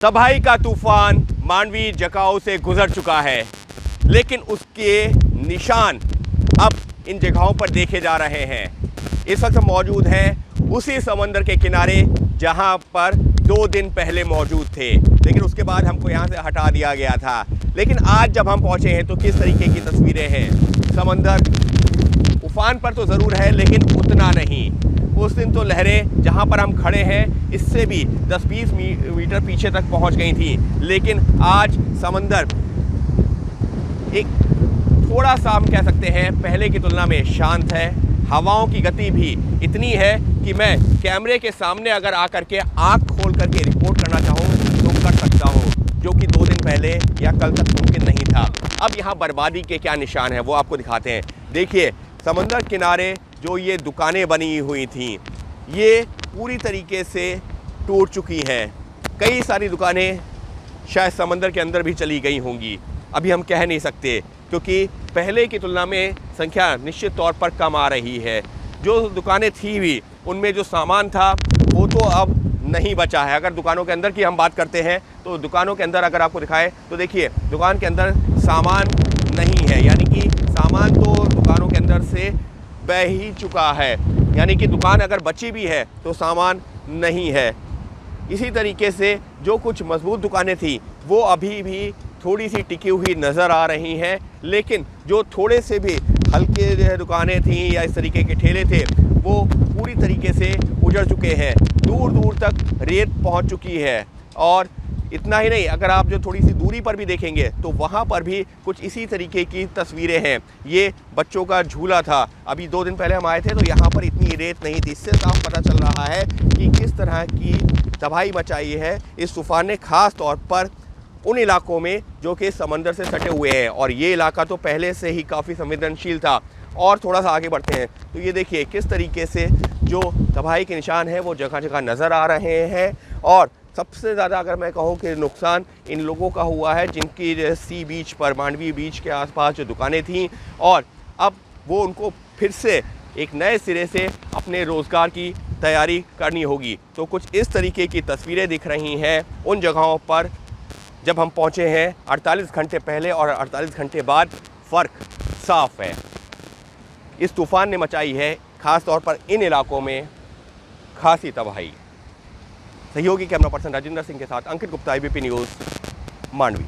तबाही का तूफान मांडवी जकाऊ से गुजर चुका है, लेकिन उसके निशान अब इन जगहों पर देखे जा रहे हैं। इस वक्त मौजूद हैं उसी समंदर के किनारे जहां पर 2 दिन पहले मौजूद थे, लेकिन उसके बाद हमको यहां से हटा दिया गया था। लेकिन आज जब हम पहुंचे हैं तो किस तरीके की तस्वीरें हैं। समंदर उफान पर तो ज़रूर है, लेकिन उतना नहीं। उस दिन तो लहरें जहां पर हम खड़े हैं इससे भी 10-20 मीटर पीछे तक पहुंच गई थी, लेकिन आज समंदर एक थोड़ा सा हम कह सकते हैं पहले की तुलना में शांत है। हवाओं की गति भी इतनी है कि मैं कैमरे के सामने अगर आकर के आँख खोल करके रिपोर्ट करना चाहूँ तो कर सकता हूँ, जो कि 2 दिन पहले या कल तक मुमकिन नहीं था। अब यहाँ बर्बादी के क्या निशान हैं वो आपको दिखाते हैं। देखिए, समंदर किनारे जो ये दुकानें बनी हुई थीं ये पूरी तरीके से टूट चुकी हैं। कई सारी दुकानें शायद समंदर के अंदर भी चली गई होंगी, अभी हम कह नहीं सकते, क्योंकि पहले की तुलना में संख्या निश्चित तौर पर कम आ रही है। जो दुकानें थी भी उनमें जो सामान था वो तो अब नहीं बचा है। अगर दुकानों के अंदर की हम बात करते हैं तो दुकानों के अंदर अगर आपको दिखाएं तो देखिए दुकान के अंदर सामान नहीं है, यानी कि सामान तो दुकानों के अंदर से बह ही चुका है, यानी कि दुकान अगर बची भी है तो सामान नहीं है। इसी तरीके से जो कुछ मजबूत दुकानें थी वो अभी भी थोड़ी सी टिकी हुई नज़र आ रही हैं, लेकिन जो थोड़े से भी हल्के दुकानें थीं या इस तरीके के ठेले थे वो पूरी तरीके से उजड़ चुके हैं। दूर दूर तक रेत पहुंच चुकी है। और इतना ही नहीं, अगर आप जो थोड़ी सी दूरी पर भी देखेंगे तो वहाँ पर भी कुछ इसी तरीके की तस्वीरें हैं। ये बच्चों का झूला था, अभी 2 दिन पहले हम आए थे तो यहाँ पर इतनी रेत नहीं थी। इससे साफ पता चल रहा है कि किस तरह की तबाही मचाई है इस तूफ़ान ने, ख़ास तौर पर उन इलाकों में जो कि समंदर से सटे हुए हैं। और ये इलाका तो पहले से ही काफ़ी संवेदनशील था। और थोड़ा सा आगे बढ़ते हैं तो ये देखिए किस तरीके से जो तबाही के निशान हैं वो जगह जगह नज़र आ रहे हैं। और सबसे ज़्यादा अगर मैं कहूँ कि नुकसान इन लोगों का हुआ है जिनकी सी बीच पर, मांडवी बीच के आसपास जो दुकानें थीं, और अब वो उनको फिर से एक नए सिरे से अपने रोज़गार की तैयारी करनी होगी। तो कुछ इस तरीके की तस्वीरें दिख रही हैं उन जगहों पर जब हम पहुँचे हैं 48 घंटे पहले और 48 घंटे बाद। फ़र्क साफ है। इस तूफ़ान ने मचाई है ख़ास तौर पर इन इलाकों में खासी तबाही। सहयोगी कैमरा पर्सन राजेंद्र सिंह के साथ अंकित गुप्ता, ABP न्यूज़, मांडवी।